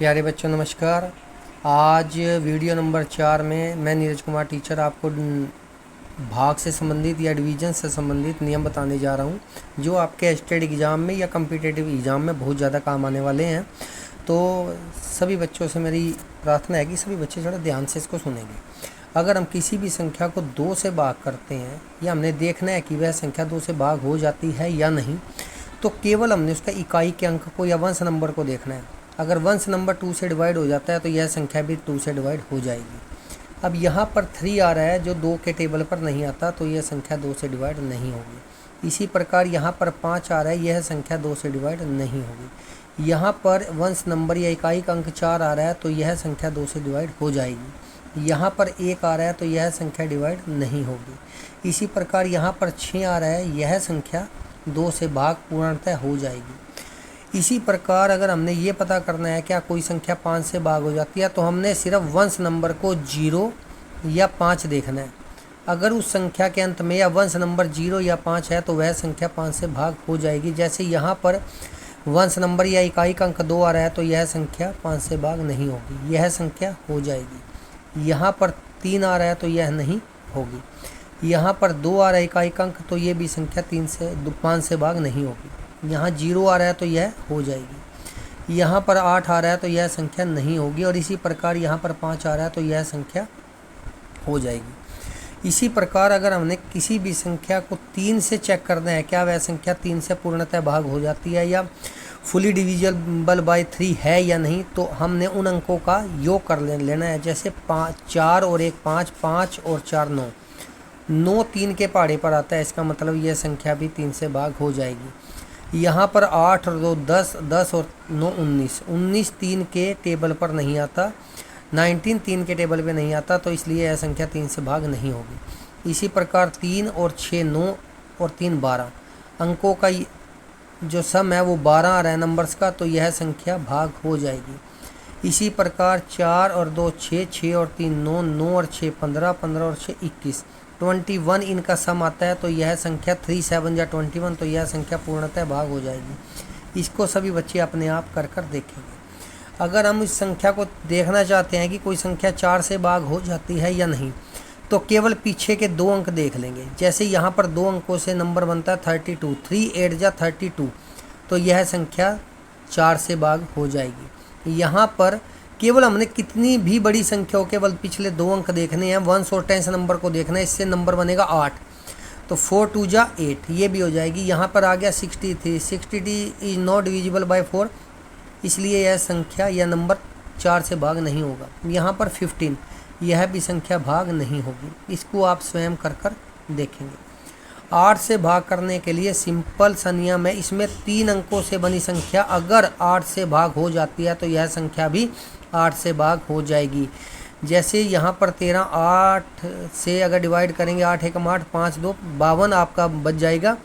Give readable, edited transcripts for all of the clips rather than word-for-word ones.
प्यारे बच्चों नमस्कार। आज वीडियो नंबर 4 में मैं नीरज कुमार टीचर आपको भाग से संबंधित या डिवीज़न से संबंधित नियम बताने जा रहा हूं, जो आपके स्टेट एग्ज़ाम में या कम्पिटिटिव एग्ज़ाम में बहुत ज़्यादा काम आने वाले हैं। तो सभी बच्चों से मेरी प्रार्थना है कि सभी बच्चे थोड़ा ध्यान से इसको सुनेंगे। अगर हम किसी भी संख्या को 2 से भाग करते हैं या हमने देखना है कि वह संख्या 2 से भाग हो जाती है या नहीं, तो केवल हमने उसका इकाई के अंक को या वंश नंबर को देखना है। अगर वंश नंबर 2 से डिवाइड हो जाता है तो यह संख्या भी 2 से डिवाइड हो जाएगी। अब यहाँ पर 3 आ रहा है जो 2 के टेबल पर नहीं आता, तो यह संख्या 2 से डिवाइड नहीं होगी। इसी प्रकार यहाँ पर 5 आ रहा है, यह संख्या 2 से डिवाइड नहीं होगी। यहाँ पर वंश नंबर या इकाई का अंक 4 आ रहा है, तो यह संख्या 2 से डिवाइड हो जाएगी। यहाँ पर 1 आ रहा है, तो यह संख्या डिवाइड नहीं होगी। इसी प्रकार यहाँ पर 6 आ रहा है, यह संख्या 2 से भाग पूर्णतः हो जाएगी। इसी प्रकार अगर हमने ये पता करना है क्या कोई संख्या 5 से भाग हो जाती है, तो हमने सिर्फ वंश नंबर को 0 या 5 देखना है। अगर उस संख्या के अंत में या वंश नंबर 0 या 5 है तो वह संख्या 5 से भाग हो जाएगी। जैसे यहाँ पर वंश नंबर या इकाई का अंक 2 आ रहा है, तो यह संख्या 5 से भाग नहीं होगी, यह संख्या हो जाएगी। यहाँ पर 3 आ रहा है, तो यह नहीं होगी। यहाँ पर 2 आ रहा है इकाई का अंक, तो ये भी संख्या 5 से भाग नहीं होगी। यहाँ 0 आ रहा है, तो यह हो जाएगी। यहाँ पर 8 आ रहा है, तो यह संख्या नहीं होगी। और इसी प्रकार यहाँ पर 5 आ रहा है, तो यह संख्या हो जाएगी। इसी प्रकार अगर हमने किसी भी संख्या को 3 से चेक करना है क्या वह संख्या 3 से पूर्णतः भाग हो जाती है या फुली डिविजिबल बाय 3 है या नहीं, तो हमने उन अंकों का योग कर लेना है। जैसे 4 और 1 5, 5 और 4 9, 9 3 के पहाड़े पर आता है, इसका मतलब यह संख्या भी 3 से भाग हो जाएगी। यहाँ पर 8 और 2 10, 10 और 9 19, 19 3 के टेबल पर नहीं आता, 19 3 के टेबल पे नहीं आता, तो इसलिए यह संख्या 3 से भाग नहीं होगी। इसी प्रकार 3 और 6 9 और 3 12, अंकों का जो सम है वो 12 आ रहा है नंबर्स का, तो यह संख्या भाग हो जाएगी। इसी प्रकार 4 और 2 6, 6 और 3 9, 9 और 6 15, 15 और 6 21, 21 इनका सम आता है, तो यह संख्या 3 7 या 21, तो यह संख्या पूर्णतः भाग हो जाएगी। इसको सभी बच्चे अपने आप कर कर देखेंगे। अगर हम इस संख्या को देखना चाहते हैं कि कोई संख्या 4 से भाग हो जाती है या नहीं, तो केवल पीछे के 2 अंक देख लेंगे। जैसे यहाँ पर 2 अंकों से नंबर बनता है 32, 3 8 या 32, तो यह संख्या 4 से भाग हो जाएगी। यहाँ पर केवल हमने कितनी भी बड़ी संख्या हो, केवल पिछले 2 अंक देखने हैं, वंश और टेंस नंबर को देखना है। इससे नंबर बनेगा 8, तो 4 2 जा 8, ये भी हो जाएगी। यहाँ पर आ गया 63, 63 इज नॉट डिविजिबल बाय 4, इसलिए यह संख्या या नंबर 4 से भाग नहीं होगा। यहाँ पर 15, यह भी संख्या भाग नहीं होगी। इसको आप स्वयं कर कर देखेंगे। 8 से भाग करने के लिए सिंपल सा नियम है, इसमें 3 अंकों से बनी संख्या अगर 8 से भाग हो जाती है तो यह संख्या भी 8 से भाग हो जाएगी। जैसे यहाँ पर 13, 8 से अगर डिवाइड करेंगे, 8 1 8, 5 2 52 आपका बच जाएगा।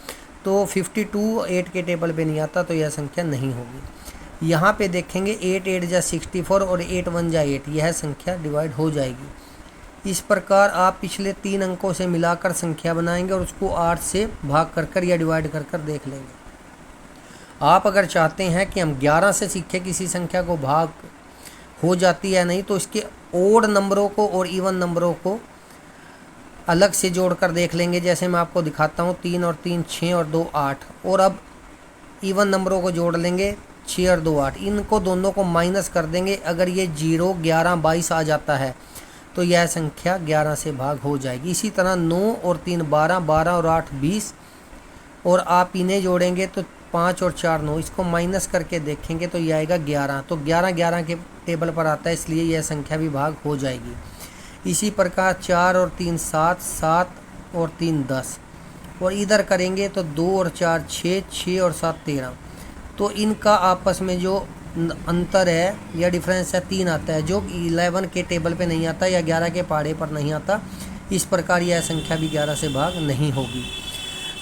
तो 52 8 के टेबल पे नहीं आता, तो यह संख्या नहीं होगी। यहाँ पे देखेंगे 8 8 जा 64 और 8 1 जा 8, यह संख्या डिवाइड हो जाएगी। इस प्रकार आप पिछले 3 अंकों से मिलाकर संख्या बनाएंगे और उसको 8 से भाग कर कर या डिवाइड कर कर देख लेंगे। आप अगर चाहते हैं कि हम 11 से सीखें किसी संख्या को भाग हो जाती है नहीं, तो इसके ओड नंबरों को और इवन नंबरों को अलग से जोड़कर देख लेंगे। जैसे मैं आपको दिखाता हूँ, 3 और 3 6 और 2 8, और अब इवन नंबरों को जोड़ लेंगे 6 और 2 8, इनको दोनों को माइनस कर देंगे। अगर ये 0 11 22 आ जाता है तो यह संख्या 11 से भाग हो जाएगी। इसी तरह 9 और 3 12, 12 और 8 20, और आप इन्हें जोड़ेंगे तो 5 और 4 9, इसको माइनस करके देखेंगे तो यह आएगा 11, तो 11 11 के टेबल पर आता है, इसलिए यह संख्या भी भाग हो जाएगी। इसी प्रकार 4 और 3 7, 7 और 3 10, और इधर करेंगे तो 2 और 4 6, 6 और 7 13, तो इनका आपस में जो अंतर है या डिफरेंस है 3 आता है, जो 11 के टेबल पे नहीं आता या 11 के पहाड़े पर नहीं आता। इस प्रकार यह संख्या भी 11 से भाग नहीं होगी।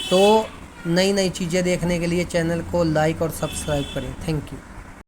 तो नई नई चीज़ें देखने के लिए चैनल को लाइक और सब्सक्राइब करें। Thank you.